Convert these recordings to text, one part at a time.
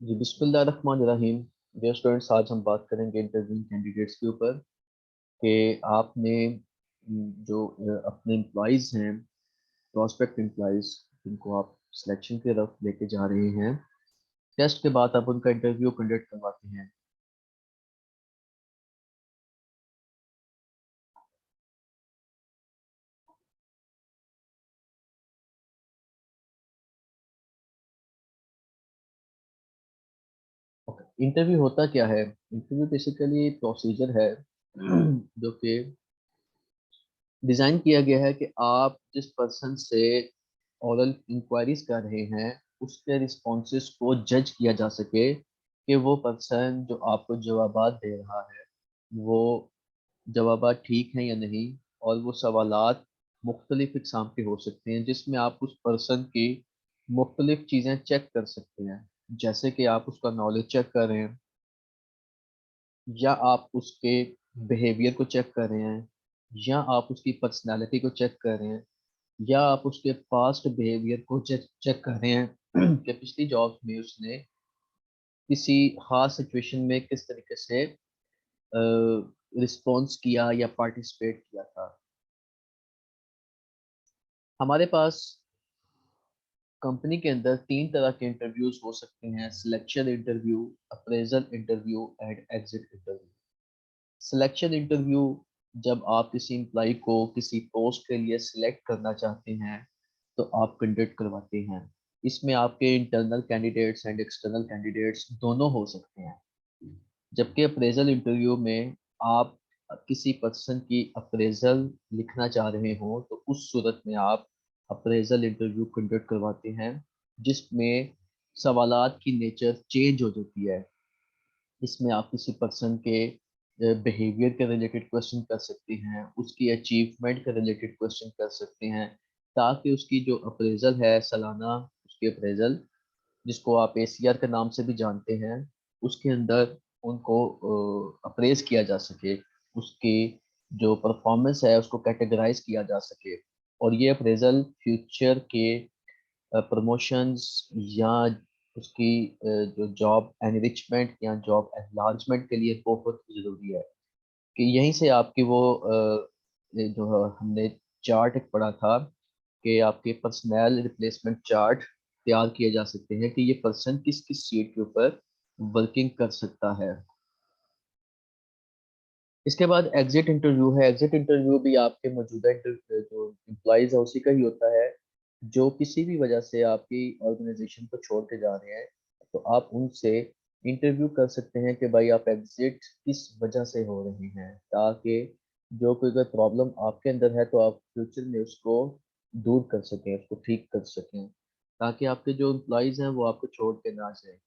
जी बिस्मिल्लाहिर्रहमानिर्रहीम। Dear students, आज हम बात करेंगे इंटरव्यू कैंडिडेट्स के ऊपर कि आपने जो अपने एम्प्लॉयज़ हैं, प्रॉस्पेक्ट एम्प्लॉयज़ जिनको आप सिलेक्शन की तरफ लेके जा रहे हैं, टेस्ट के बाद आप उनका इंटरव्यू कंडक्ट करवाते हैं। इंटरव्यू होता क्या है? इंटरव्यू बेसिकली प्रोसीजर है जो कि डिज़ाइन किया गया है कि आप जिस पर्सन से ओरल इंक्वायरीज कर रहे हैं उसके रिस्पॉन्सेस को जज किया जा सके कि वो पर्सन जो आपको जवाबात दे रहा है वो जवाबात ठीक हैं या नहीं। और वो सवालात मुख्तलिफ इकसाम के हो सकते हैं जिसमें आप उस पर्सन की मुख्तलिफ चीज़ें चेक कर सकते हैं, जैसे कि आप उसका नॉलेज चेक कर रहे हैं, या आप उसके बिहेवियर को चेक कर रहे हैं, या आप उसकी पर्सनालिटी को चेक कर रहे हैं, या आप उसके पास्ट बिहेवियर को चेक चेक कर रहे हैं कि पिछली जॉब में उसने किसी खास सिचुएशन में किस तरीके से रिस्पॉन्स किया या पार्टिसिपेट किया था। हमारे पास कंपनी के अंदर तीन तरह के इंटरव्यूज हो सकते हैं: selection interview, appraisal interview and exit interview. Selection interview जब आप किसी एम्प्लॉय को किसी पोस्ट के लिए सिलेक्ट करना चाहते हैं तो आप कंडक्ट करवाते हैं। इसमें आपके internal candidates and external candidates दोनों हो सकते हैं। जबकि अप्रेजल इंटरव्यू में आप किसी पर्सन की अप्रेजल लिखना चाह रहे हो तो उस सूरत में आप अप्रेजल इंटरव्यू कंडक्ट करवाते हैं, जिसमें सवालात की नेचर चेंज हो जाती है। इसमें आप किसी पर्सन के बिहेवियर के रिलेटेड क्वेश्चन कर सकते हैं, उसकी अचीवमेंट के रिलेटेड क्वेश्चन कर सकते हैं, ताकि उसकी जो अप्रेजल है सालाना, उसकी अप्रेजल जिसको आप एसीआर के नाम से भी जानते हैं, उसके अंदर उनको अप्रेज किया जा सके, उसकी जो परफॉर्मेंस है उसको कैटेगराइज किया जा सके। और ये अप्रेजल फ्यूचर के प्रमोशंस या उसकी जो जॉब एनरिचमेंट या जॉब एनलार्जमेंट के लिए बहुत ज़रूरी है। कि यहीं से आपकी वो ये जो हमने चार्ट एक पढ़ा था कि आपके पर्सनल रिप्लेसमेंट चार्ट तैयार किए जा सकते हैं कि ये पर्सन किस किस सीट के ऊपर वर्किंग कर सकता है। इसके बाद एग्जिट इंटरव्यू है। एग्जिट इंटरव्यू भी आपके मौजूदा जो एम्प्लॉयज़ है उसी का ही होता है, जो किसी भी वजह से आपकी ऑर्गेनाइजेशन को छोड़ के जा रहे हैं। तो आप उनसे इंटरव्यू कर सकते हैं कि भाई आप एग्जिट किस वजह से हो रहे हैं, ताकि जो कोई अगर प्रॉब्लम आपके अंदर है तो आप फ्यूचर में उसको दूर कर सकें, उसको ठीक कर सकें, ताकि आपके जो एम्प्लॉयज़ हैं वो आपको छोड़ के ना जाए।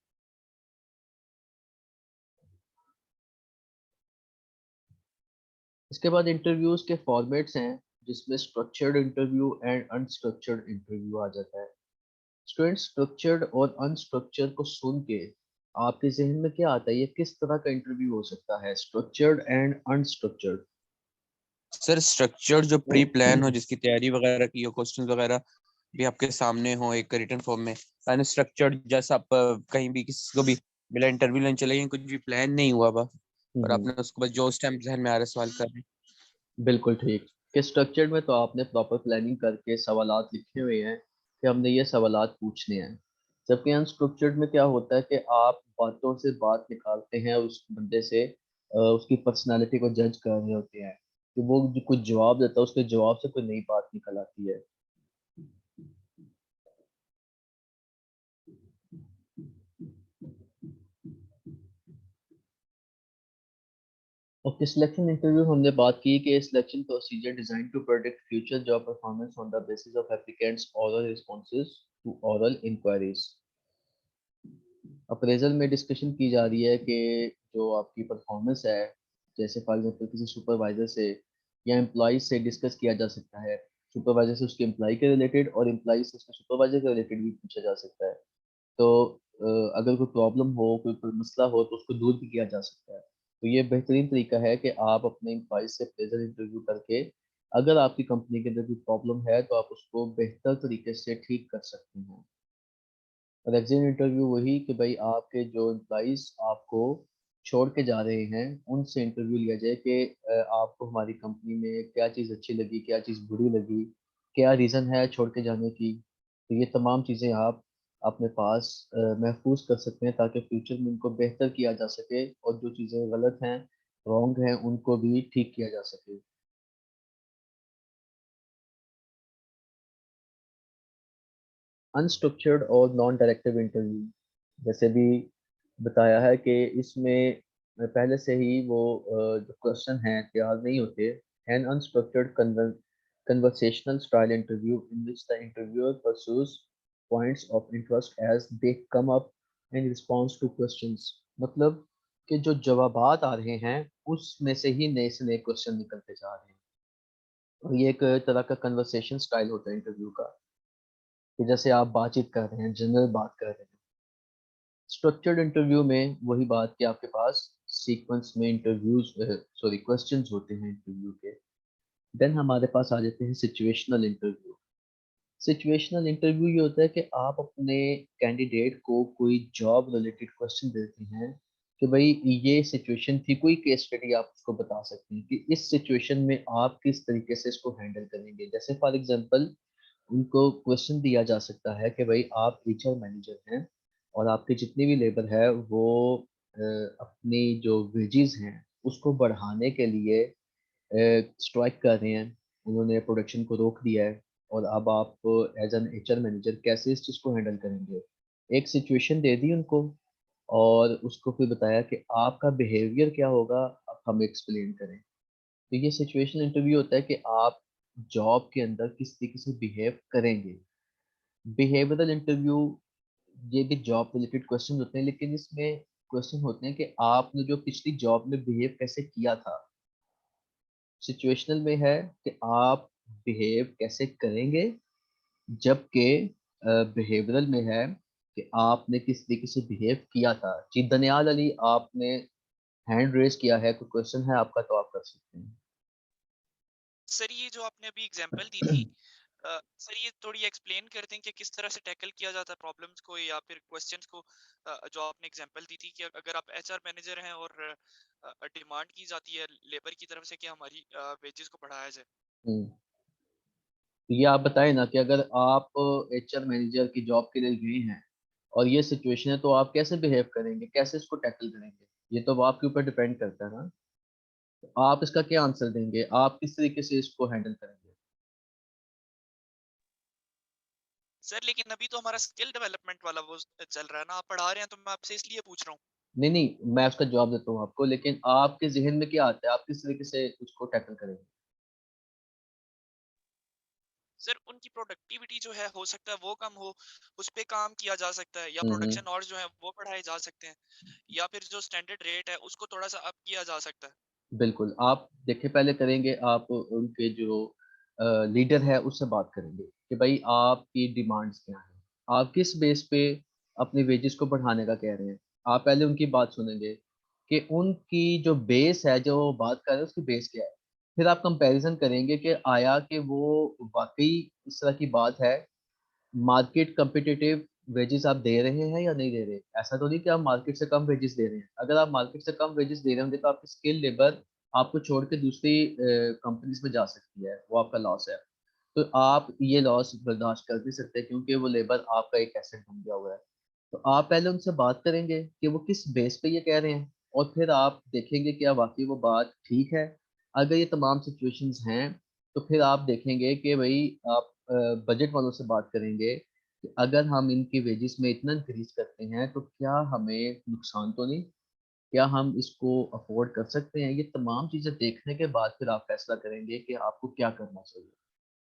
इसके बाद इंटरव्यूज के फॉर्मेट्स हैं, जिसमें structured interview and unstructured interview आ जाता है। स्टूडेंट, स्ट्रक्चर्ड और अनस्ट्रक्चर्ड को सुन के आपके जहन में क्या आता है? ये किस तरह का इंटरव्यू हो सकता है, structured and unstructured? Sir structured जो प्री प्लान हो, जिसकी तैयारी वगैरह की हो, क्वेश्चन वगैरह भी आपके सामने हो एक रिटन फॉर्म में। अनस्ट्रक्चर्ड जैसा आप कहीं भी किसी को भी बिना इंटरव्यू लेने चले गए, कुछ भी प्लान नहीं हुआ बा और आपने उसको बस जो उस टाइम जहन में आ रहा है सवाल कर रहे हैं। बिल्कुल ठीक। कि स्ट्रक्चर्ड में तो आपने प्रॉपर प्लानिंग करके सवालात लिखे हुए हैं कि हमने ये सवालात पूछने हैं। जबकि अनस्ट्रक्चर्ड में क्या होता है कि आप बातों से बात निकालते हैं, उस बंदे से उसकी पर्सनालिटी को जज कर रहे होते हैं कि वो जो कुछ जवाब देता है उसके जवाब से कोई नई बात निकल आती है। ओके, सिलेक्शन इंटरव्यू हमने बात की कि selection procedure design to predict future job performance on the basis of applicants oral responses to oral inquiries. Appraisal में डिस्कशन की जा रही है कि जो आपकी परफॉर्मेंस है, जैसे फॉर एग्जाम्पल किसी सुपरवाइजर से या एम्प्लॉय से डिस्कस किया जा सकता है। सुपरवाइजर से उसके एम्प्लॉय के रिलेटेड और एम्प्लॉय से उसके सुपरवाइजर के रिलेटेड भी पूछा जा सकता है। तो अगर कोई प्रॉब्लम हो, कोई मसला हो तो उसको दूर भी किया जा सकता है। तो ये बेहतरीन तरीका है कि आप अपने एम्प्लॉय से अप्रेजल इंटरव्यू करके अगर आपकी कंपनी के अंदर कोई प्रॉब्लम है तो आप उसको बेहतर तरीके से ठीक कर सकते हैं। और एग्जिट इंटरव्यू वही कि भाई आपके जो एम्प्लॉइज आपको छोड़ के जा रहे हैं उनसे इंटरव्यू लिया जाए कि आपको हमारी कंपनी में क्या चीज़ अच्छी लगी, क्या चीज़ बुरी लगी, क्या रीज़न है छोड़ के जाने की। तो ये तमाम चीज़ें आप अपने पास महफूज कर सकते हैं ताकि फ्यूचर में उनको बेहतर किया जा सके और जो चीज़ें गलत हैं, रॉन्ग हैं, उनको भी ठीक किया जा सके। अनस्ट्रक्चर्ड और नॉन डायरेक्टिव इंटरव्यू, जैसे भी बताया है कि इसमें पहले से ही वो जो क्वेश्चन हैं तैयार नहीं होते। An unstructured conversational style interview in which the interviewer pursues points of interest as they come up in response to questions। मतलब कि जो जवाबात आ रहे हैं उसमें से ही नए से नए क्वेश्चन निकलते जा रहे हैं। और ये एक तरह का कन्वर्सेशन स्टाइल होता है इंटरव्यू का, कि जैसे आप बातचीत कर रहे हैं, जनरल बात कर रहे हैं। स्ट्रक्चर्ड इंटरव्यू में वही बात कि आपके पास सीक्वेंस में इंटरव्यूज सॉरी क्वेश्चंस होते हैं इंटरव्यू के। देन हमारे पास आ जाते हैं सिचुएशनल इंटरव्यू। सिचुएशनल इंटरव्यू ये होता है कि आप अपने कैंडिडेट को कोई जॉब रिलेटेड क्वेश्चन देते हैं कि भाई ये सिचुएशन थी, कोई केस स्टडी आप उसको बता सकते हैं कि इस सिचुएशन में आप किस तरीके से इसको हैंडल करेंगे। जैसे फॉर एग्जांपल उनको क्वेश्चन दिया जा सकता है कि भाई आप एचआर मैनेजर हैं और आपके जितनी भी लेबर है वो अपनी जो वेजेस हैं उसको बढ़ाने के लिए स्ट्राइक कर रहे हैं, उन्होंने प्रोडक्शन को रोक दिया है। और अब आप एज एन एचआर मैनेजर कैसे इस चीज़ को हैंडल करेंगे। एक सिचुएशन दे दी उनको और उसको फिर बताया कि आपका बिहेवियर क्या होगा, अब हम एक्सप्लेन करें। तो ये सिचुएशनल इंटरव्यू होता है कि आप जॉब के अंदर किस तरीके से बिहेव करेंगे। बिहेवियरल इंटरव्यू, ये भी जॉब रिलेटेड क्वेश्चन होते हैं लेकिन इसमें क्वेश्चन होते हैं कि आपने जो पिछली जॉब में बिहेव कैसे किया था। सिचुएशनल में है कि आप बिहेव कैसे करेंगे, जबकि बिहेवियरल में है कि आपने किस तरीके से बिहेव किया था। जी दनियाल अली, आपने हैंड रेज किया है, कोई क्वेश्चन है आपका तो आप कर सकते हैं। सर ये जो आपने अभी एग्जांपल दी थी, सर ये थोड़ी एक्सप्लेन कर दें कि किस तरह से टैकल किया जाता है प्रॉब्लम्स को या फिर क्वेश्चंस को। जो आपने एग्जांपल दी थी कि अगर आप एचआर मैनेजर हैं और डिमांड की जाती है लेबर की तरफ से कि हमारी वेजेस को बढ़ाया जाए। हम्म, तो ये आप बताएं ना कि अगर आप एचआर मैनेजर की जॉब के लिए गए हैं और ये सिचुएशन है तो आप कैसे बिहेव करेंगे, कैसे इसको टैकल करेंगे। ये तो अब आपके ऊपर डिपेंड करता है ना। तो आप इसका क्या आंसर देंगे, आप किस तरीके से इसको हैंडल करेंगे। सर लेकिन अभी तो हमारा स्किल डेवलपमेंट वाला वो चल रहा है ना, आप पढ़ा रहे हैं तो मैं आपसे इसलिए पूछ रहा हूँ। नहीं नहीं, मैं उसका जवाब देता हूँ आपको, लेकिन आपके जहन में क्या आता है, आप किस तरीके से उसको टैकल करेंगे। सर उनकी प्रोडक्टिविटी जो है हो सकता है वो कम हो, उस पे काम किया जा सकता है, या हम्म। प्रोडक्शन और जो है वो बढ़ाए जा सकते हैं, या फिर जो स्टैंडर्ड रेट है उसको थोड़ा सा अप किया जा सकता है। बिल्कुल, आप देखिए पहले करेंगे, आप उनके जो लीडर है उससे बात करेंगे कि भाई आपकी डिमांड्स क्या हैं, आप किस बेस पे अपने वेजेस को बढ़ाने का कह रहे हैं। आप पहले उनकी बात सुनेंगे कि उनकी जो बेस है, जो वो बात कर रहे हैं उसकी बेस क्या है। फिर आप कंपैरिजन करेंगे कि आया कि वो वाकई इस तरह की बात है, मार्केट कम्पिटिटिव वेजेस आप दे रहे हैं या नहीं दे रहे। ऐसा तो नहीं कि आप मार्केट से कम वेजेस दे रहे हैं। अगर आप मार्केट से कम वेजेस दे रहे होंगे तो आपकी स्किल लेबर आपको छोड़ के दूसरी कंपनीज में जा सकती है, वो आपका लॉस है। तो आप ये लॉस बर्दाश्त कर नहीं सकते क्योंकि वो लेबर आपका एक एसेट बन गया हुआ है। तो आप पहले उनसे बात करेंगे कि वो किस बेस पे ये कह रहे हैं और फिर आप देखेंगे क्या वाकई वो बात ठीक है। अगर ये तमाम सिचुएशंस हैं तो फिर आप देखेंगे कि भाई आप बजट वालों से बात करेंगे कि अगर हम इनकी वेजेस में इतना इंक्रीज करते हैं तो क्या हमें नुकसान तो नहीं, क्या हम इसको अफोर्ड कर सकते हैं। ये तमाम चीज़ें देखने के बाद फिर आप फैसला करेंगे कि आपको क्या करना चाहिए।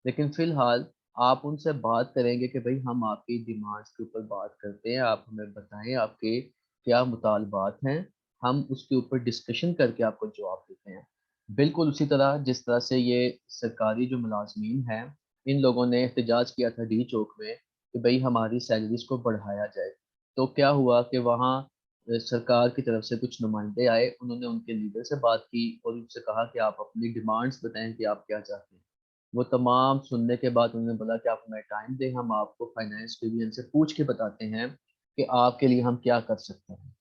लेकिन फिलहाल आप उनसे बात करेंगे कि भाई हम आपकी डिमांड्स के ऊपर बात करते हैं, आप हमें बताएं आपके क्या मुतालबात हैं, हम उसके ऊपर डिस्कशन करके आपको जवाब देते हैं। बिल्कुल उसी तरह जिस तरह से ये सरकारी जो मुलाजमीन हैं, इन लोगों ने एहतजाज किया था डी चौक में कि भाई हमारी सैलरीज को बढ़ाया जाए। तो क्या हुआ कि वहाँ सरकार की तरफ से कुछ नुमाइंदे आए, उन्होंने उनके लीडर से बात की और उनसे कहा कि आप अपनी डिमांड्स बताएं कि आप क्या चाहते हैं। वो तमाम सुनने के बाद उन्होंने बोला कि आप हमें टाइम दें, हम आपको फाइनेंस डिवीजन से पूछ के बताते हैं कि आपके लिए हम क्या कर सकते हैं।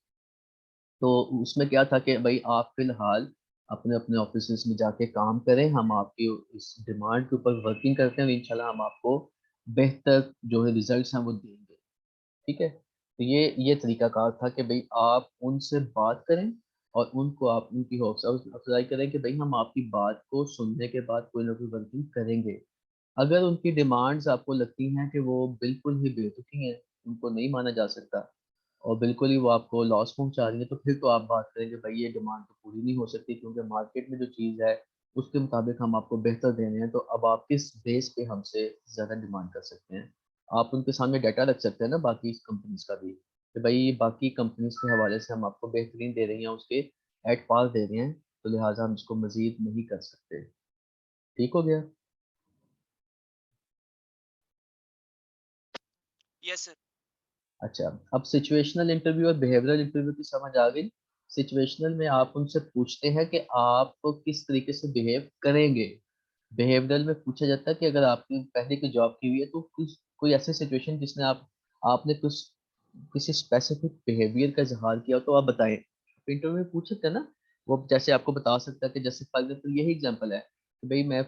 तो उसमें क्या था कि भाई आप फिलहाल अपने अपने ऑफिस में जाके काम करें, हम आपकी इस डिमांड के ऊपर वर्किंग करते हैं, इंशाल्लाह हम आपको बेहतर जो है रिजल्ट्स हैं वो देंगे। ठीक है, तो ये तरीकाकार था कि भाई आप उनसे बात करें और उनको आप उनकी हौसला अफजाई करें कि भाई हम आपकी बात को सुनने के बाद कोई ना कोई वर्किंग करेंगे। अगर उनकी डिमांड्स आपको लगती हैं कि वो बिल्कुल ही बेतुकी हैं, उनको नहीं माना जा सकता और बिल्कुल ही वो आपको लॉस पहुंचा रही है, तो फिर तो आप बात करेंगे भाई ये डिमांड तो पूरी नहीं हो सकती, क्योंकि मार्केट में जो चीज़ है उसके मुताबिक हम आपको बेहतर दे रहे हैं, तो अब आप किस बेस पे हमसे ज़्यादा डिमांड कर सकते हैं। आप उनके सामने डाटा रख सकते हैं ना बाकी कंपनीज का भी, कि भाई ये बाकी कंपनीज के हवाले से हम आपको बेहतरीन दे रही हैं, उसके एट पार दे रहे हैं, तो लिहाजा हम इसको मजीद नहीं कर सकते। ठीक हो गया। Yes sir. अच्छा, अब सिचुएशनल इंटरव्यू और बिहेवियरल इंटरव्यू की समझ आ गई। सिचुएशनल में आप उनसे पूछते हैं कि आप किस तरीके से बिहेव करेंगे। बिहेवियरल में पूछा जाता है कि अगर आपने पहले की जॉब की हुई है तो कुछ कोई ऐसी सिचुएशन जिसने आपने कुछ किसी स्पेसिफिक बिहेवियर का इजहार किया हो तो आप बताएं। इंटरव्यू में पूछ सकते हैं ना, वो जैसे आपको बता सकता है कि जैसे फॉर एग्जाम्पल यही एग्जांपल है कि भाई मैं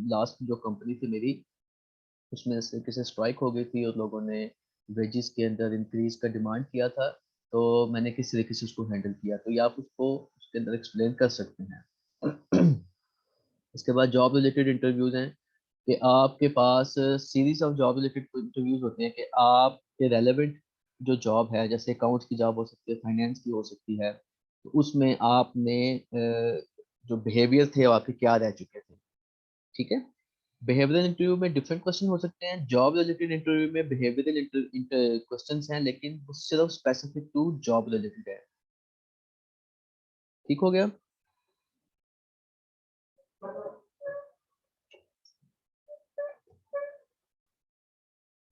लास्ट जो कंपनी थी मेरी, उसमें से किसी स्ट्राइक हो गई थी और लोगों ने वेजेस के अंदर इंक्रीज का डिमांड किया था, तो मैंने किस तरीके से उसको हैंडल किया, तो ये आप उसको उसके अंदर एक्सप्लेन कर सकते हैं। इसके बाद जॉब रिलेटेड इंटरव्यूज हैं कि आपके पास series of job related interviews होते हैं कि आपके रेलेवेंट जो जॉब है, जैसे अकाउंट्स की जॉब हो सकती है, फाइनेंस की हो सकती है, तो उसमें आपने जो बिहेवियर थे वो आपके क्या रह चुके थे। ठीक है, बिहेवियरल इंटरव्यू में डिफरेंट क्वेश्चन हो सकते हैं, जॉब रिलेटेड इंटरव्यू में बिहेवियरल क्वेश्चंस हैं, लेकिन वो सिर्फ स्पेसिफिक टू जॉब रिलेटेड है। ठीक हो गया।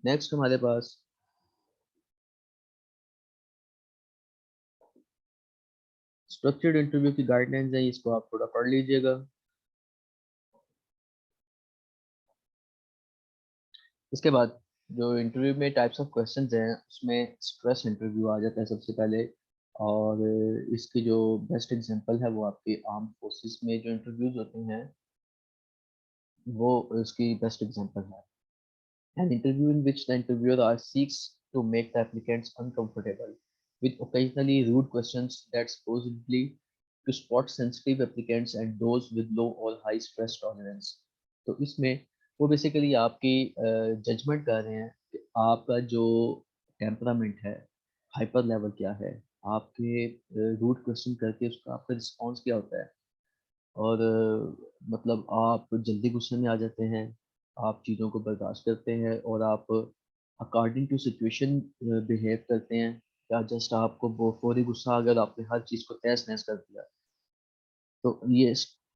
नेक्स्ट हमारे पास स्ट्रक्चर्ड इंटरव्यू की गाइडलाइंस है, इसको आप थोड़ा पढ़ लीजिएगा। इसके बाद जो इंटरव्यू में टाइप्स ऑफ क्वेश्चंस हैं उसमें स्ट्रेस इंटरव्यू आ जाता है सबसे पहले, और इसकी जो बेस्ट एग्जांपल है वो आपके आर्म फोर्सेस में जो इंटरव्यूज होते हैं वो इसकी बेस्ट एग्जांपल है। An interview in which the interviewer seeks to make the applicants uncomfortable with occasionally rude questions that supposedly to spot sensitive applicants and those with low or high stress tolerance। तो इसमें वो basically आपकी judgement कर रहे हैं कि आपका जो टेम्परामेंट है, हाइपर लेवल क्या है, आपके रूड क्वेश्चन करके उसका आपका रिस्पॉन्स क्या होता है, और मतलब आप जल्दी गुस्से में आ जाते हैं, आप चीज़ों को बर्दाश्त करते हैं और आप अकॉर्डिंग टू सिचुएशन बिहेव करते हैं, या जस्ट आपको फौरी गुस्सा आ गया और आपने हर चीज़ को तहस नहस कर दिया। तो ये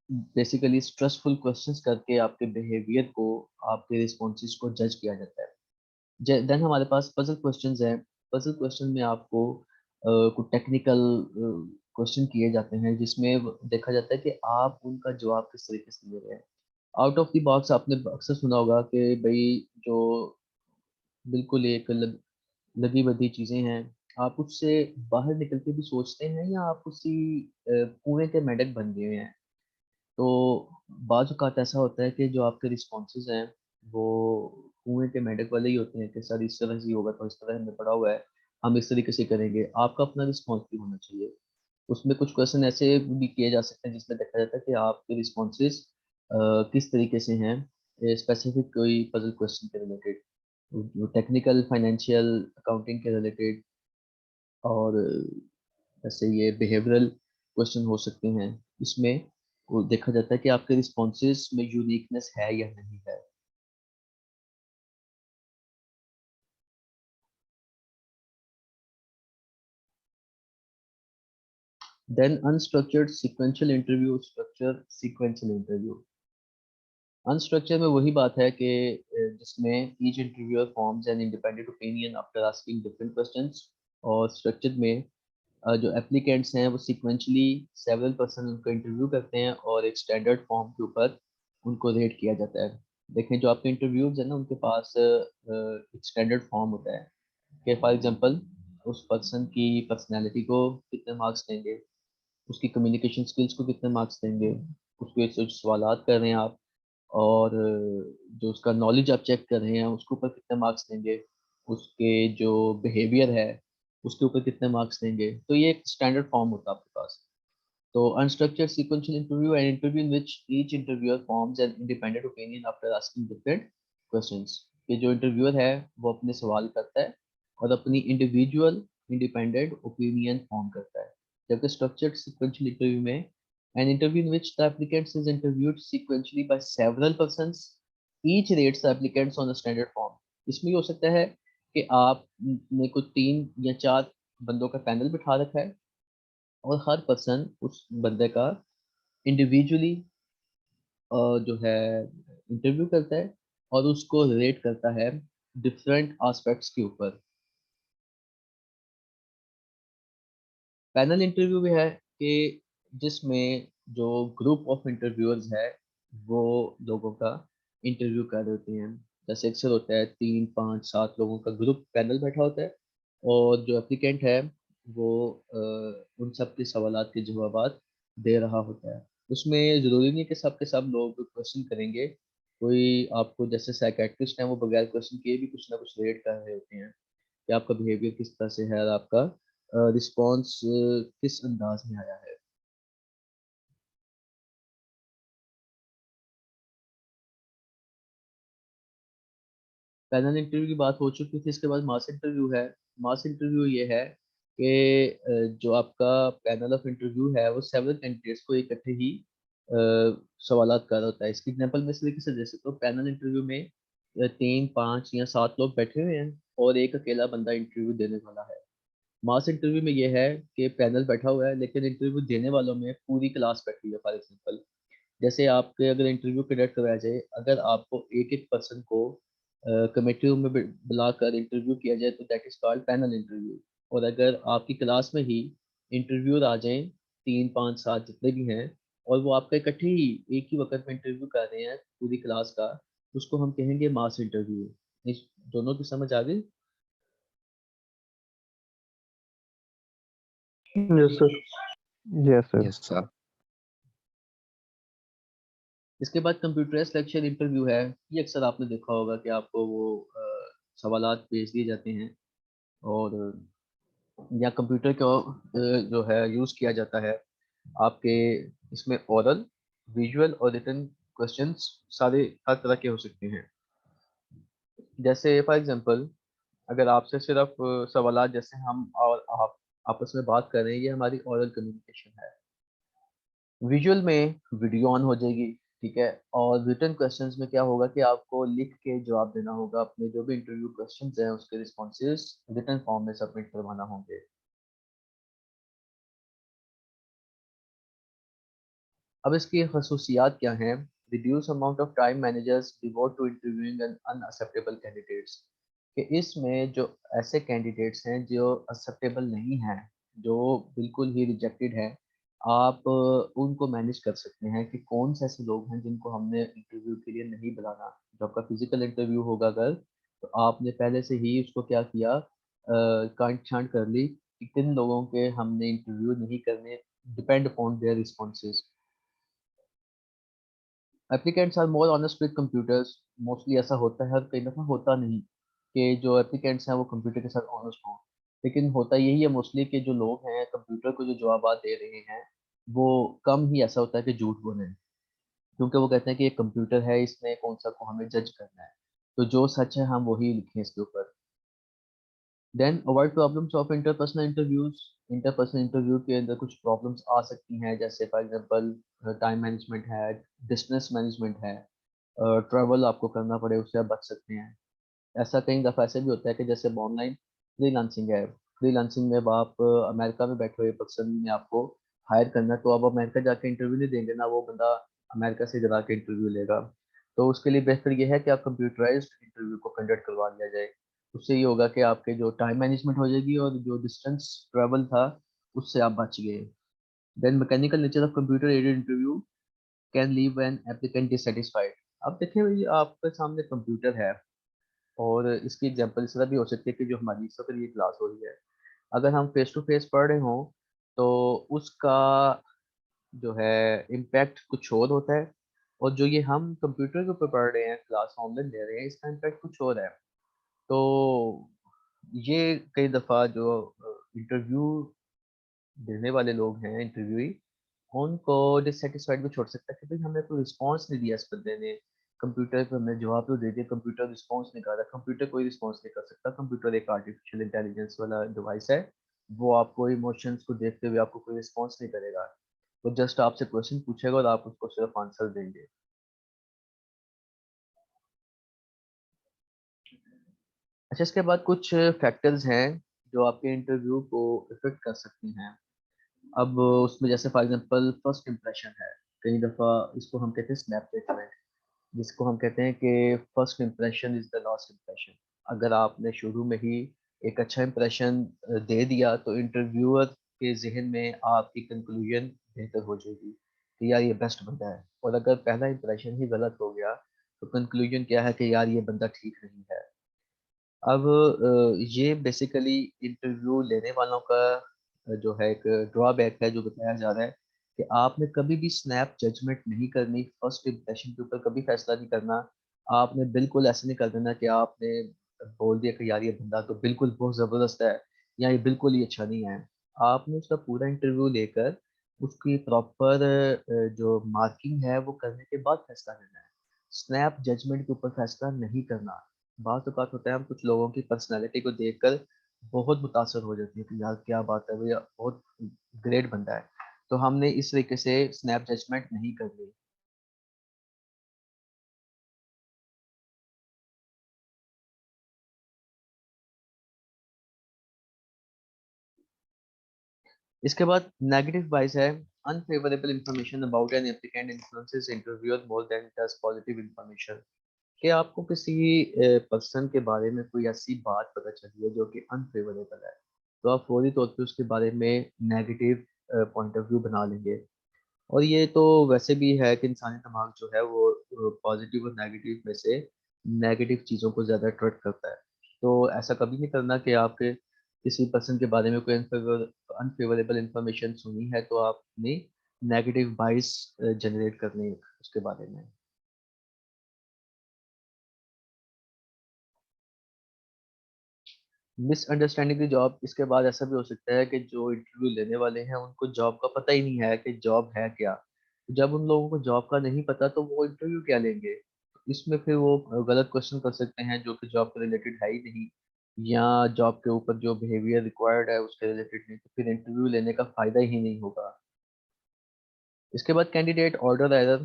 बेसिकली स्ट्रेसफुल क्वेश्चंस करके आपके बिहेवियर को, आपके रिस्पॉन्सेज को जज किया जाता है। देन हमारे पास पजल क्वेश्चंस हैं। पजल क्वेश्चन में आपको कुछ टेक्निकल क्वेश्चन किए जाते हैं जिसमें देखा जाता है कि आप उनका जवाब किस तरीके से दे रहे हैं। आउट ऑफ द बॉक्स आपने अक्सर सुना होगा कि भाई जो बिल्कुल एक लगी बधी चीज़ें हैं, आप उससे बाहर निकल के भी सोचते हैं या आप उसी कुएं के मेंढक बन गए हैं। तो बाज़ औक़ात ऐसा होता है कि जो आपके रिस्पॉन्सेज़ हैं वो कुएं के मेंढक वाले ही होते हैं कि सर इस तरह से ही होगा तो इस तरह हमने पढ़ा हुआ है, हम इस तरीके से करेंगे। आपका अपना रिस्पॉन्स भी होना चाहिए। उसमें कुछ क्वेश्चन ऐसे भी किए जा सकते हैं जिसमें देखा जाता है कि आपके रिस्पॉन्सेज किस तरीके से हैं, स्पेसिफिक कोई पजल क्वेश्चन के रिलेटेड, टेक्निकल, फाइनेंशियल, अकाउंटिंग के रिलेटेड, और जैसे ये बिहेवियरल क्वेश्चन हो सकते हैं। इसमें वो देखा जाता है कि आपके रिस्पॉन्सेज में यूनिकनेस है या नहीं है। Then unstructured sequential interview, structure sequential interview. Unstructured में वही बात है कि जिसमें each interviewer forms an independent opinion after asking different questions, और स्ट्रक्चर में जो एप्लीकेंट्स हैं वो सीक्वेंशली सेवरल पर्सन उनको इंटरव्यू करते हैं और एक स्टैंडर्ड फॉर्म के ऊपर उनको रेट किया जाता है। देखें जो आपके इंटरव्यूज हैं ना उनके पास एक स्टैंडर्ड फॉर्म होता है कि फॉर एग्जांपल उस पर्सन की पर्सनैलिटी को कितने मार्क्स देंगे, उसकी कम्युनिकेशन स्किल्स को कितने मार्क्स देंगे, उसके जो सवालात कर रहे हैं आप, और जो उसका नॉलेज आप चेक कर रहे हैं उसके ऊपर कितने मार्क्स देंगे, उसके जो बिहेवियर है उसके ऊपर कितने मार्क्स देंगे। तो ये एक स्टैंडर्ड फॉर्म होता है आपके पास। तो unstructured sequential interview, an interview in which each interviewer forms an independent opinion after asking different questions। ये जो इंटरव्यूअर है वो अपने सवाल करता है और अपनी इंडिविजुअल इंडिपेंडेंट ओपिनियन फॉर्म करता है। जबकि स्ट्रक्चर्ड sequential इंटरव्यू में an interview in which the applicant is interviewed sequentially by several persons, each rates the applicants on a standard form। इसमें ये हो सकता है कि आपने कुछ 3 या 4 बंदों का पैनल बिठा रखा है और हर पर्सन उस बंदे का इंडिविजुअली जो है इंटरव्यू करता है और उसको रेट करता है डिफरेंट एस्पेक्ट्स के ऊपर। पैनल इंटरव्यू भी है कि जिसमें जो ग्रुप ऑफ इंटरव्यूअर्स है वो लोगों का इंटरव्यू कर रहे होते हैं। जैसे अक्सर होता है 3 5 7 लोगों का ग्रुप पैनल बैठा होता है और जो एप्लीकेंट है वो उन सब के सवालात के जवाबात दे रहा होता है। उसमें ज़रूरी नहीं है कि सब लोग क्वेश्चन करेंगे। कोई आपको जैसे साइकेट्रिस्ट हैं वो बगैर क्वेश्चन किए भी कुछ ना कुछ रेट कर रहे होते हैं कि आपका बिहेवियर किस तरह से है और आपका रिस्पॉन्स किस अंदाज में आया है। पैनल इंटरव्यू की बात हो चुकी थी, इसके बाद मास इंटरव्यू है। मास इंटरव्यू ये है कि जो आपका पैनल ऑफ इंटरव्यू है वो सेवरल कैंडिडेट्स को इकट्ठे ही सवालात कर रहा होता है। इसकी एग्जांपल मैं इस तरीके से दे सकता हूँ, पैनल इंटरव्यू में 3 5 या 7 लोग बैठे हुए हैं और एक अकेला बंदा इंटरव्यू देने वाला है। मास इंटरव्यू में ये है कि पैनल बैठा हुआ है लेकिन इंटरव्यू देने वालों में पूरी क्लास बैठी हुई है। फॉर एग्जाम्पल जैसे आपके अगर इंटरव्यू कंडक्ट करवाया जाए, अगर आपको एक एक पर्सन को कमेटी रूम में बुलाकर इंटरव्यू किया जाए तो that is called panel interview. और अगर आपकी क्लास में ही इंटरव्यूअर आ जाएं 3 5 7 जितने भी हैं और वो आपका इकट्ठे ही एक ही वक्त में इंटरव्यू कर रहे हैं पूरी क्लास का, उसको हम कहेंगे मास इंटरव्यू। इस दोनों की समझ आ गई? Yes, sir. Yes, sir. Yes sir. इसके बाद कंप्यूटर सिलेक्शन इंटरव्यू है। ये अक्सर आपने देखा होगा कि आपको वो सवालात भेज दिए जाते हैं और या कंप्यूटर को जो है यूज़ किया जाता है आपके। इसमें ओरल, विजुअल और रिटन क्वेश्चंस सारे हर तरह के हो सकते हैं। जैसे फॉर एग्जांपल अगर आपसे सिर्फ सवालात जैसे हम और आप आपस में बात कर रहे हैं, ये हमारी ओरल कम्युनिकेशन है। विजुअल में वीडियो ऑन हो जाएगी, ठीक है। और रिटन क्वेश्चंस में क्या होगा कि आपको लिख के जवाब देना होगा, अपने जो भी इंटरव्यू क्वेश्चंस हैं उसके रिस्पॉन्सेज रिटन फॉर्म में सबमिट करवाना होंगे। अब इसकी खसूसियात क्या हैं? Reduce amount of time managers devote to interviewing an unacceptable candidates. कि इसमें जो ऐसे कैंडिडेट्स हैं जो एक्सेप्टेबल नहीं हैं, जो बिल्कुल ही रिजेक्टेड हैं, आप उनको मैनेज कर सकते हैं कि कौन से ऐसे लोग हैं जिनको हमने इंटरव्यू के लिए नहीं बुलाना। जो आपका फिजिकल इंटरव्यू होगा अगर, तो आपने पहले से ही उसको क्या किया, कांट छांट कर ली कि किन लोगों के हमने इंटरव्यू नहीं करने, depend upon their responses. Applicants are more honest with computers. Mostly ऐसा होता है, कई दफ़ा होता नहीं कि जो एप्लीकेंट्स हैं वो कंप्यूटर के साथ ऑनेस्ट हों। लेकिन होता यही है मोस्टली कि जो लोग हैं कंप्यूटर को जो जवाब दे रहे हैं वो कम ही ऐसा होता है कि झूठ बोलें, क्योंकि वो कहते हैं कि ये कंप्यूटर है, इसमें कौन सा को हमें जज करना है। तो जो सच है हम वही लिखें इसके ऊपर। Then avoid problems of interpersonal interviews. Interpersonal interview के अंदर कुछ प्रॉब्लम्स आ सकती हैं, जैसे फॉर एग्जांपल टाइम मैनेजमेंट है, डिस्टेंस मैनेजमेंट है, ट्रैवल आपको करना पड़े उससे आप बच सकते हैं। ऐसा कई दफ़ा ऐसे भी होता है कि जैसे ऑनलाइन फ्रीलांसिंग है, फ्रीलांसिंग में अब आप अमेरिका में बैठे हुए पर्सन ने आपको हायर करना है, तो अब अमेरिका जाके इंटरव्यू नहीं देंगे ना, वो बंदा अमेरिका से इधर आके इंटरव्यू लेगा। तो उसके लिए बेहतर ये है कि आप कंप्यूटराइज्ड इंटरव्यू को कंडक्ट करवा लिया जाए। उससे ये होगा कि आपके जो टाइम मैनेजमेंट हो जाएगी और जो डिस्टेंस ट्रैवल था उससे आप बच गए। Then mechanical nature of computer aided interview can leave an applicant dissatisfied. अब देखें भाई, आपके सामने कंप्यूटर है और इसकी एग्जांपल इस तरह भी हो सकती है कि जो हमारी इस वक्त ये क्लास हो रही है, अगर हम फेस टू फेस पढ़ रहे हों तो उसका जो है इम्पैक्ट कुछ और होता है, और जो ये हम कंप्यूटर के ऊपर पढ़ रहे हैं, क्लास ऑनलाइन ले रहे हैं, इसका इम्पैक्ट कुछ और है। तो ये कई दफ़ा जो इंटरव्यू देने वाले लोग हैं, इंटरव्यूई, उनको डिससेटिस्फाइड भी छोड़ सकता है कि भाई हमें कोई रिस्पांस नहीं दिया इस बंदे ने, कंप्यूटर पे हमने जवाब तो दे दिया, कंप्यूटर रिस्पांस नहीं कर रहा। कंप्यूटर कोई रिस्पांस नहीं कर सकता, कंप्यूटर एक आर्टिफिशियल इंटेलिजेंस वाला डिवाइस है, वो आपको इमोशंस को देखते हुए आपको कोई रिस्पांस नहीं करेगा, वो जस्ट आपसे क्वेश्चन पूछेगा और आप उसको सिर्फ आंसर देंगे। अच्छा, इसके बाद कुछ फैक्टर्स हैं जो आपके इंटरव्यू को इफेक्ट कर सकती हैं। अब उसमें जैसे फॉर एग्जांपल फर्स्ट इंप्रेशन है, कई दफ़ा इसको हम कहते हैं स्नैपडेट, जिसको हम कहते हैं कि first impression is the last impression. अगर आपने शुरू में ही एक अच्छा इंप्रेशन दे दिया तो इंटरव्यूअर के जहन में आपकी कंक्लूजन बेहतर हो जाएगी कि यार ये बेस्ट बंदा है, और अगर पहला इंप्रेशन ही गलत हो गया तो कंक्लूजन क्या है कि यार ये बंदा ठीक नहीं है। अब ये बेसिकली इंटरव्यू लेने वालों का जो है एक ड्रॉबैक है जो बताया जा रहा है कि आपने कभी भी स्नैप जजमेंट नहीं करनी, फर्स्ट इंप्रेशन के ऊपर कभी फैसला नहीं करना। आपने बिल्कुल ऐसे नहीं कर देना कि आपने बोल दिया कि यार ये बंदा तो बिल्कुल बहुत ज़बरदस्त है या ये बिल्कुल ही अच्छा नहीं है। आपने उसका पूरा इंटरव्यू लेकर उसकी प्रॉपर जो मार्किंग है वो करने के बाद फैसला लेना है, स्नैप जजमेंट के ऊपर फैसला नहीं करना। बात तो बात होता है, हम कुछ लोगों की पर्सनैलिटी को देखकर बहुत मुतासर हो जाती है कि यार क्या बात है भैया, बहुत ग्रेट बंदा है, तो हमने इस तरीके से स्नैप जजमेंट नहीं करनी। इसके बाद नेगेटिव बाइस है, unfavourable information about an applicant influences interviewer more than does positive information. कि आपको किसी पर्सन के बारे में कोई ऐसी बात पता चली है जो कि अनफेवरेबल है, तो आप फौरी तौर पे उसके बारे में नेगेटिव पॉइंट ऑफ व्यू बना लेंगे। और ये तो वैसे भी है कि इंसानी दिमाग जो है वो पॉजिटिव और नेगेटिव में से नेगेटिव चीज़ों को ज़्यादा अट्रैक्ट करता है। तो ऐसा कभी नहीं करना कि आपके किसी पर्सन के बारे में कोई अनफेवरेबल इंफॉर्मेशन सुनी है तो आपने नेगेटिव बाइस जनरेट करनी है उसके बारे में। मिसअंडरस्टैंडिंग की जॉब, इसके बाद ऐसा भी हो सकता है कि जो इंटरव्यू लेने वाले हैं उनको जॉब का पता ही नहीं है कि जॉब है क्या। जब उन लोगों को जॉब का नहीं पता तो वो इंटरव्यू क्या लेंगे, इसमें फिर वो गलत क्वेश्चन कर सकते हैं जो कि जॉब के रिलेटेड है ही नहीं, या जॉब के ऊपर जो बिहेवियर रिक्वायर्ड है उसके रिलेटेड नहीं, तो फिर इंटरव्यू लेने का फायदा ही नहीं होगा। इसके बाद candidate order error,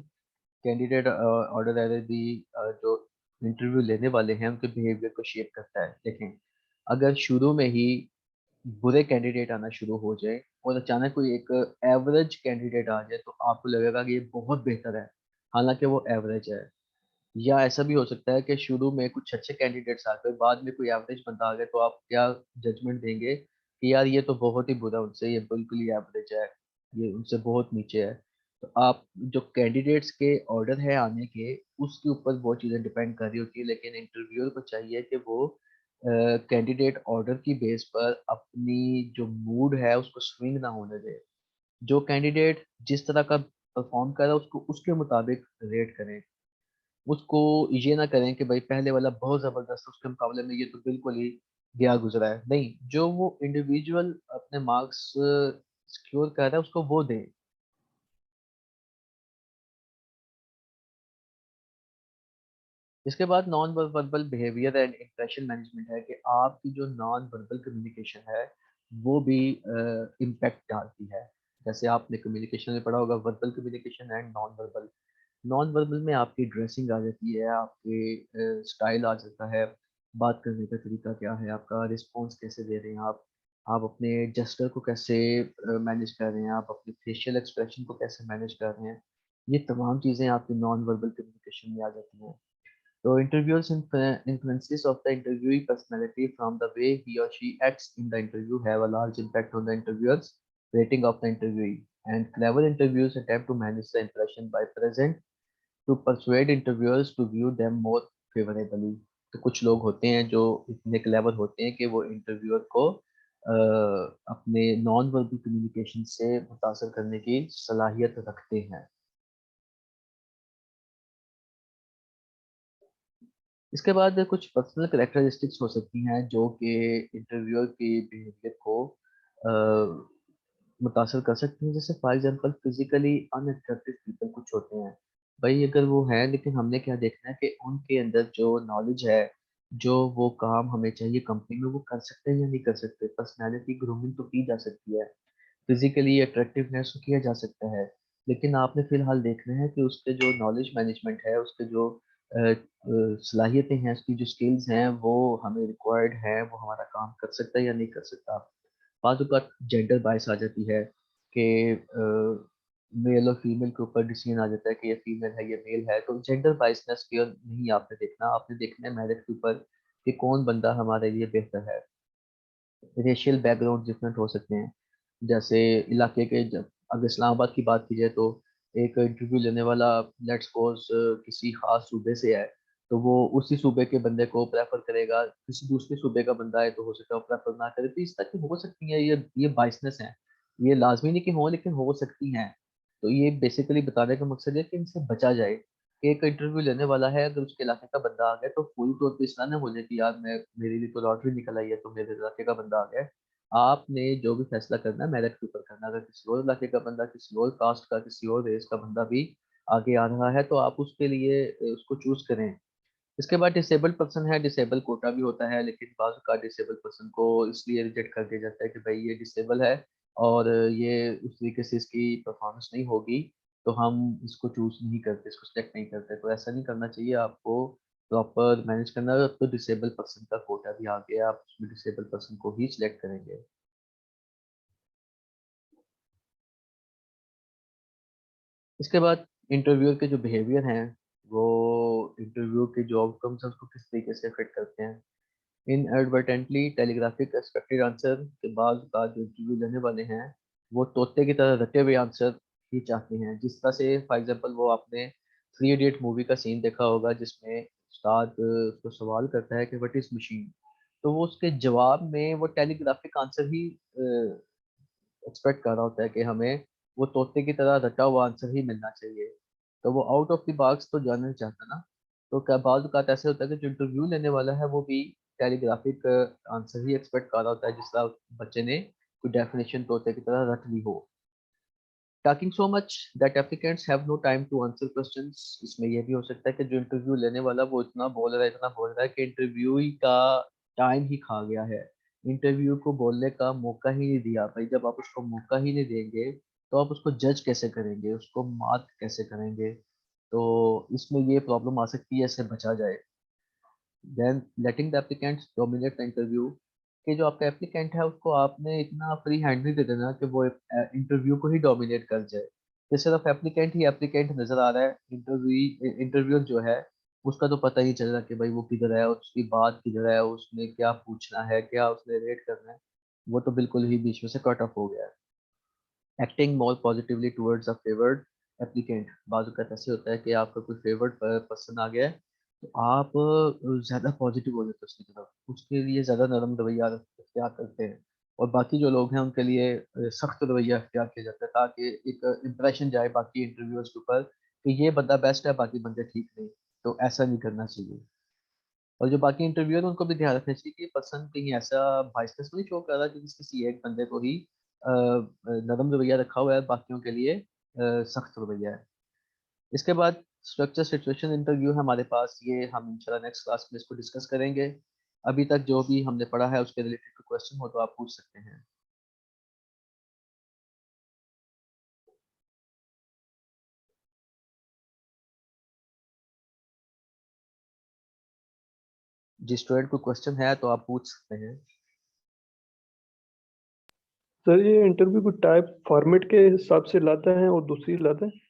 candidate order error भी जो इंटरव्यू लेने वाले हैं उनके बिहेवियर को शेप करता है। देखें, अगर शुरू में ही बुरे कैंडिडेट आना शुरू हो जाए और अचानक कोई एक एवरेज कैंडिडेट आ जाए तो आपको लगेगा कि ये बहुत बेहतर है, हालांकि वो एवरेज है। या ऐसा भी हो सकता है कि शुरू में कुछ अच्छे कैंडिडेट्स आ गए, बाद में कोई एवरेज बंदा आ गया, तो आप क्या जजमेंट देंगे कि यार ये तो बहुत ही बुरा, उनसे ये बिल्कुल ही एवरेज है, ये उनसे बहुत नीचे है। तो आप जो कैंडिडेट्स के ऑर्डर है आने के, उसके ऊपर वो चीज़ें डिपेंड कर रही होती है, लेकिन इंटरव्यूअर को चाहिए कि वो कैंडिडेट ऑर्डर की बेस पर अपनी जो मूड है उसको स्विंग ना होने दे। जो कैंडिडेट जिस तरह का परफॉर्म कर रहा है उसको उसके मुताबिक रेट करें। उसको ये ना करें कि भाई पहले वाला बहुत ज़बरदस्त है, उसके मुकाबले में ये तो बिल्कुल ही गया गुजरा है। नहीं, जो वो इंडिविजुअल अपने मार्क्स सिक्योर कर रहा है उसको वो दें। इसके बाद non verbal behaviour and impression management है कि आपकी जो नॉन वर्बल कम्युनिकेशन है वो भी इम्पैक्ट डालती है। जैसे आपने कम्युनिकेशन में पढ़ा होगा, verbal communication and non verbal. Non verbal में आपकी ड्रेसिंग आ जाती है, आपके स्टाइल आ जाता है, बात करने का तरीका क्या है, आपका रिस्पॉन्स कैसे दे रहे हैं आप अपने जेस्चर को कैसे मैनेज कर रहे हैं, आप अपने फेशियल एक्सप्रेशन को कैसे मैनेज कर रहे हैं, ये तमाम चीज़ें आपकी नॉन वर्बल कम्युनिकेशन में आ जाती हैं। So interviewers influences of the interviewee personality from the way he or she acts in the interview have a large impact on the interviewer's rating of the interviewee. And clever interviews attempt to manage the impression by present to persuade interviewers to view them more favorably. तो कुछ लोग होते हैं जो इतने clever होते हैं कि वो इंटरव्यूअर को अपने नॉन वर्बल कम्युनिकेशन से मुतासर करने की सलाहियत रखते हैं। इसके बाद कुछ पर्सनल कैरेक्टरिस्टिक्स हो सकती हैं जो कि इंटरव्यूअर के बिहेवियर को मुतासर कर सकती हैं। जैसे for example physically unattractive people कुछ होते हैं, भाई अगर वो हैं लेकिन हमने क्या देखना है कि उनके अंदर जो नॉलेज है, जो वो काम हमें चाहिए कंपनी में, वो कर सकते हैं या नहीं कर सकते। पर्सनैलिटी ग्रूमिंग तो की जा सकती है, फिजिकली अट्रैक्टिवनेस को किया जा सकता है, लेकिन आपने फिलहाल देखना है कि उसके जो नॉलेज मैनेजमेंट है, उसके जो सलाहियतें हैं, उसकी जो स्किल्स हैं, वो हमें रिक्वायर्ड है, वो हमारा काम कर सकता है या नहीं कर सकता। बात जेंडर बायस आ जाती है कि मेल और फीमेल के ऊपर डिसीजन आ जाता है कि ये फीमेल है ये मेल है, तो जेंडर बायसनेस की नहीं आपने देखना, आपने देखना है मेरिट के ऊपर कि कौन बंदा हमारे लिए बेहतर है। रेशियल बैकग्राउंड डिफरेंट हो सकते हैं, जैसे इलाके के अगर इस्लामाबाद की बात की जाए तो एक इंटरव्यू लेने वाला लेट्स सपोज किसी खास सूबे से है, तो वो उसी सूबे के बंदे को प्रेफर करेगा, किसी दूसरे सूबे का बंदा है तो हो सकता है वो प्रेफर ना करे। तो इस तरह की हो सकती है, ये बाइसनेस है, ये लाजमी नहीं कि हो लेकिन हो सकती हैं। तो ये बेसिकली बताने का मकसद है कि इनसे बचा जाए कि एक इंटरव्यू लेने वाला है, अगर उसके इलाके का बंदा आ गया तो पूरी तौर पर इस तरह ना हो जाए कि यार मैं मेरे लिए तो लॉटरी निकल आई है तो मेरे इलाके का बंदा आ गया। आपने जो भी फैसला करना है मेरिट के ऊपर करना है। अगर किसी और इलाके का बंदा, किसी और कास्ट का, किसी और रेस का बंदा भी आगे आ रहा है तो आप उसके लिए उसको चूज करें। इसके बाद डिसेबल्ड पर्सन है, डिसेबल कोटा भी होता है, लेकिन बाज़ का डिसेबल पर्सन को इसलिए रिजेक्ट कर दिया जाता है कि भाई ये डिसेबल है और ये उस तरीके से इसकी परफॉर्मेंस नहीं होगी, तो हम इसको चूज नहीं करते, इसको सिलेक्ट नहीं करते। तो ऐसा नहीं करना चाहिए, आपको प्रॉपर मैनेज करना है। अब तो डिसेबल पर्सन का कोटा भी आ गया, आप उसमें डिसेबल पर्सन को ही सिलेक्ट करेंगे। इसके बाद इंटरव्यूअर के जो बिहेवियर हैं, वो इंटरव्यू के जो आउटकम्स हैं उसको किस तरीके से फिट करते हैं। इनएडवर्टेंटली टेलीग्राफिक एक्सपेक्टेड आंसर के बाद का जो इंटरव्यू लेने वाले हैं, वो तोते की तरह रटे हुए आंसर ही चाहते हैं। जिस तरह से फॉर एग्जांपल वो आपने 3 इडियट मूवी का सीन देखा होगा जिसमें उस्ताद उसको सवाल करता है कि व्हाट इज मशीन, तो वो उसके जवाब में वो टेलीग्राफिक आंसर ही एक्सपेक्ट कर रहा होता है कि हमें वो तोते की तरह रटा हुआ आंसर ही मिलना चाहिए। तो वो आउट ऑफ द बॉक्स तो जानना नहीं चाहता ना। तो क्या बाज़ औक़ात ऐसे होता है कि जो इंटरव्यू लेने वाला है वो भी टेलीग्राफिक आंसर ही एक्सपेक्ट कर रहा होता है, जिस तरह बच्चे ने कोई डेफिनेशन तोते की तरह रट ली हो। Talking so much that applicants have no time to answer questions, इसमें ये भी हो सकता है कि जो इंटरव्यू लेने वाला वो इतना बोल रहा है कि इंटरव्यू ही का टाइम ही खा गया है, इंटरव्यू को बोलने का मौका ही नहीं दिया। भाई जब आप उसको मौका ही नहीं देंगे तो आप उसको जज कैसे करेंगे, उसको मार्क कैसे करेंगे। तो इसमें ये प्रॉब्लम आ सकती है, इससे बचा जाए। Then letting the applicants dominate the interview, कि जो आपका एप्लीकेंट है उसको आपने इतना फ्री हैंड नहीं दे देना कि वो इंटरव्यू को ही डोमिनेट कर जाए, कि सिर्फ एप्लीकेंट ही एप्लीकेंट नजर आ रहा है, इंटरव्यूअर जो है उसका तो पता ही चल रहा है कि भाई वो किधर है, उसकी बात किधर है, उसने क्या पूछना है, क्या उसने रेट करना है, वो तो बिल्कुल ही बीच में से कट ऑफ हो गया है। Acting more positively towards a favoured applicant, बाजू का ऐसे होता है कि आपका कोई फेवर्ड पर्सन आ गया है तो आप ज़्यादा पॉजिटिव हो जाते हैं उसकी तरफ, उसके लिए ज़्यादा नरम रवैया अख्तियार करते हैं, और बाकी जो लोग हैं उनके लिए सख्त रवैया अख्तियार किया जाता है, ताकि एक इम्प्रेशन जाए बाकी इंटरव्यूअर्स के ऊपर कि ये बंदा बेस्ट है, बाकी बंदे ठीक नहीं। तो ऐसा नहीं करना चाहिए। और जो बाकी इंटरव्यूअर उनको भी ध्यान रखना चाहिए कि पर्सन कहीं ऐसा बाइसनेस नहीं शो कर रहा कि किसी एक बंदे को ही नरम रवैया रखा हुआ है, बाकियों के लिए सख्त रवैया है। इसके बाद स्ट्रक्चर सिचुएशन इंटरव्यू है हमारे पास, ये हम इंशाल्लाह नेक्स्ट क्लास में इसको डिस्कस करेंगे। अभी तक जो भी हमने पढ़ा है उसके रिलेटेड कोई क्वेश्चन हो तो आप पूछ सकते हैं। जिस स्टूडेंट को क्वेश्चन है तो आप पूछ सकते हैं। सर ये इंटरव्यू को टाइप फॉर्मेट के हिसाब से लाते हैं और दूसरी लाते हैं?